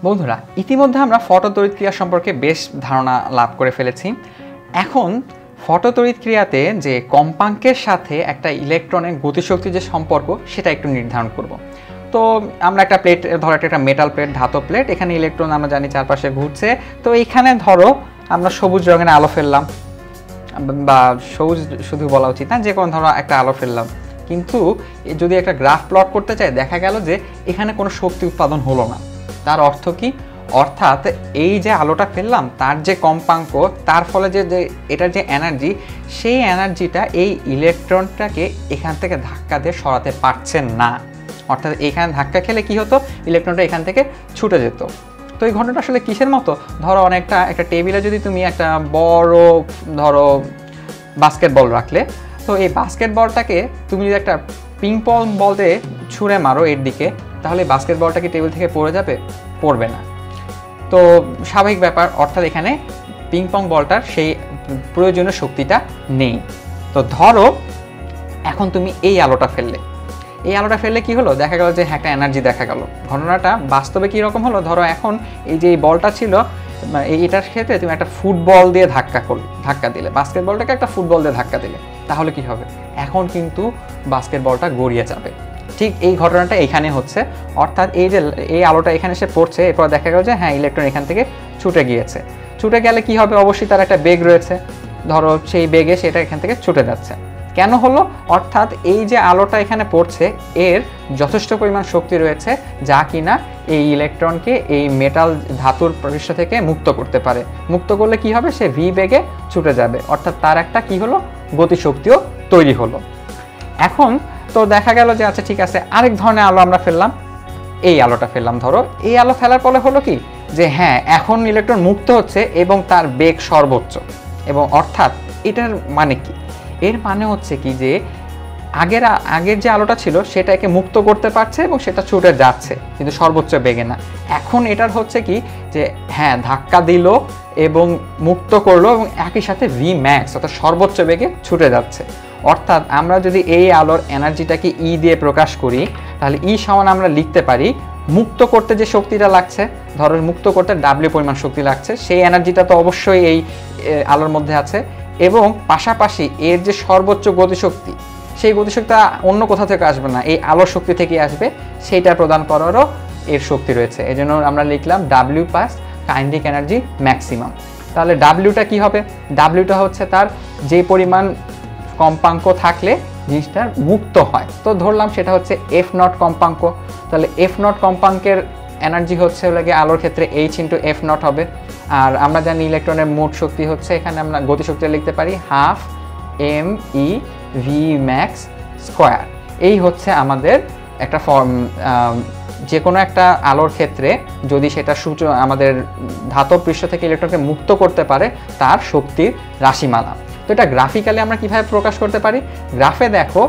বন্ধুরা, ইতিমধ্যে আমরা ফটোতড়িৎক্রিয়া সম্পর্কে বেশ ধারণা লাভ করে ফেলেছি। এখন ফটোতড়িৎক্রিয়াতে যে কম্পাঙ্কের সাথে একটা ইলেকট্রনের গতিশক্তির যে সম্পর্ক সেটা একটু নির্ধারণ করব। তো আমরা একটা প্লেট, ধরো একটা মেটাল প্লেট, ধাতব প্লেট, এখানে ইলেকট্রন আমরা জানি চারপাশে ঘুরছে। তো এইখানে ধরো আমরা সবুজ রঙের আলো ফেললাম, বা সবুজ শুধু বলা উচিত না, যে কোনো ধরো একটা আলো ফেললাম। কিন্তু যদি একটা গ্রাফ প্লট করতে চাই, দেখা গেল যে এখানে কোনো শক্তি উৎপাদন হলো না। তার অর্থ কি? অর্থাৎ এই যে আলোটা ফেললাম তার যে কম্পাঙ্ক, তার ফলে যে এটার যে এনার্জি, সেই এনার্জিটা এই ইলেকট্রনটাকে এখান থেকে ধাক্কা দিয়ে সরাতে পারছে না। অর্থাৎ এখানে ধাক্কা খেলে কি হতো, ইলেকট্রনটা এখান থেকে ছুটে যেত। তো এই ঘটনাটা আসলে কিসের মতো? ধরো একটা টেবিলে যদি তুমি একটা বড় ধরো বাস্কেটবল রাখলে, তো এই বাস্কেটবলটাকে তুমি যদি একটা পিং পং বল দিয়ে ছুঁড়ে মারো এর দিকে, তাহলে বাস্কেটবলটা কি টেবিল থেকে পড়ে যাবে? পড়বে না। তো স্বাভাবিক ব্যাপার, অর্থাৎ এখানে পিং পং বলটার সেই প্রয়োজনীয় শক্তিটা নেই। তো ধরো এখন তুমি এই আলোটা ফেললে, কি হলো? দেখা গেল যে একটা এনার্জি দেখা গেল। ঘটনাটা বাস্তবে কীরকম হলো? ধরো এখন এই যে এই বলটা ছিল, এটার ক্ষেত্রে তুমি একটা ফুটবল দিয়ে ধাক্কা দিলে, বাস্কেটবলটাকে একটা ফুটবল দিয়ে ধাক্কা দিলে, তাহলে কি হবে? এখন কিন্তু বাস্কেটবলটা গড়িয়ে যাবে। ঠিক এই ঘটনাটা এখানে হচ্ছে। অর্থাৎ এই যে এই আলোটা এখানে এসে পড়ছে, এরপর দেখা গেল যে হ্যাঁ, ইলেকট্রন এখান থেকে ছুটে গিয়েছে। ছুটে গেলে কি হবে? অবশ্যই তার একটা বেগ রয়েছে, ধরো সেই বেগে সেটা এখান থেকে ছুটে যাচ্ছে। কেন হলো? অর্থাৎ এই যে আলোটা এখানে পড়ছে, এর যথেষ্ট পরিমাণ শক্তি রয়েছে, যা কিনা এই ইলেকট্রনকে এই মেটাল ধাতুর পৃষ্ঠ থেকে মুক্ত করতে পারে। মুক্ত করলে কি হবে? সে ভি বেগে ছুটে যাবে। অর্থাৎ তার একটা কি হলো, গতিশক্তিও তৈরি হলো। এখন তো দেখা গেল যে আচ্ছা ঠিক আছে, আরেক ধরনের আলো আমরা ফেললাম, এই আলোটা ফেললাম। ধরো এই আলো ফেলার ফলে হলো কি, যে হ্যাঁ, এখন ইলেকট্রন মুক্ত হচ্ছে এবং তার বেগ সর্বোচ্চ। এবং অর্থাৎ এটার মানে কি? এর মানে হচ্ছে কি, যে আগের যে আলোটা ছিল সেটাকে মুক্ত করতে পারছে এবং সেটা ছুটে যাচ্ছে, কিন্তু সর্বোচ্চ বেগে না। এখন এটার হচ্ছে কি, যে হ্যাঁ, ধাক্কা দিল এবং মুক্ত করলো এবং একই সাথে ভি ম্যাক্স অর্থাৎ সর্বোচ্চ বেগে ছুটে যাচ্ছে। অর্থাৎ আমরা যদি এই আলোর এনার্জিটাকে ই দিয়ে প্রকাশ করি, তাহলে ই সমান আমরা লিখতে পারি, মুক্ত করতে যে শক্তিটা লাগছে, ধরো মুক্ত করতে ডাব্লিউ পরিমাণ শক্তি লাগছে, সেই এনার্জিটা তো অবশ্যই এই আলোর মধ্যে আছে। এবং পাশাপাশি এর যে সর্বোচ্চ গতিশক্তি, সেই গতিশক্তিটা অন্য কোথা থেকে আসবে না, এই আলোর শক্তি থেকে আসবে, সেইটা প্রদান করারও এর শক্তি রয়েছে। এই জন্য আমরা লিখলাম W pass kinetic energy maximum. তাহলে ডাব্লিউটা কি হবে? ডাব্লিউটা হচ্ছে তার যে পরিমাণ কম্পাঙ্ক থাকলে জিনিসটা মুক্ত হয়। তো ধরলাম সেটা হচ্ছে এফ নট কম্পাঙ্ক। তাহলে এফ নট কম্পাঙ্কের এনার্জি হচ্ছে আলোর ক্ষেত্রে এইচ ইন্টু এফ নট হবে। আর আমরা জানি ইলেকট্রনের মোট শক্তি হচ্ছে, এখানে আমরা গতিশক্তি লিখতে পারি হাফ এম ই ভি ম্যাক্স স্কোয়ার। এই হচ্ছে আমাদের একটা ফর্ম। যে কোনো একটা আলোর ক্ষেত্রে যদি সেটা আমাদের ধাতব পৃষ্ঠ থেকে ইলেকট্রনকে মুক্ত করতে পারে, তার শক্তির রাশিমালা। তো এটা গ্রাফিক্যালি আমরা কিভাবে প্রকাশ করতে পারি? গ্রাফে দেখো,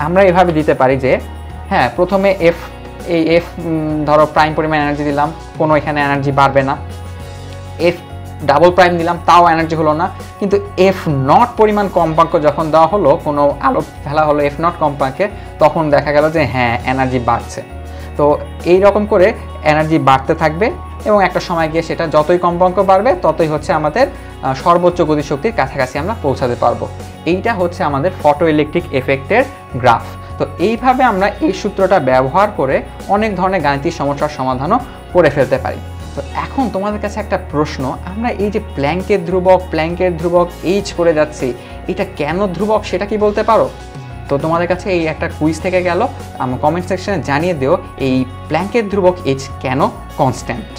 আমরা এভাবে দিতে পারি যে হ্যাঁ, প্রথমে এফ ধরো প্রাইম পরিমাণ এনার্জি দিলাম, কোনো এখানে এনার্জি বাড়বে না। এফ ডাবল প্রাইম দিলাম, তাও এনার্জি হলো না। কিন্তু এফ নট পরিমাণ কম্পাঙ্ক যখন দেওয়া হলো, কোনো আলো ফেলা হলো এফ নট কম্পাঙ্কে, তখন দেখা গেল যে হ্যাঁ, এনার্জি বাড়ছে। তো এই রকম করে এনার্জি বাড়তে থাকবে এবং একটা সময় গিয়ে সেটা যতই কম্পাঙ্ক বাড়বে, ততই হচ্ছে আমাদের সর্বোচ্চ গতিশক্তির কাছাকাছি আমরা পৌঁছাতে পারবো। এইটা হচ্ছে আমাদের ফটো ইলেকট্রিক এফেক্টের গ্রাফ। তো এইভাবে আমরা এই সূত্রটা ব্যবহার করে অনেক ধরনের গাণিতিক সমস্যার সমাধানও করে ফেলতে পারি। তো এখন তোমাদের কাছে একটা প্রশ্ন, আমরা এই যে প্ল্যাঙ্কের ধ্রুবক এইচ করে যাচ্ছি, এটা কেন ধ্রুবক সেটা কি বলতে পারো? তো তোমাদের কাছে এই একটা কুইজ থেকে গেল, আমার কমেন্ট সেকশনে জানিয়ে দিও এই প্ল্যাঙ্কের ধ্রুবক এইচ কেন কনস্ট্যান্ট।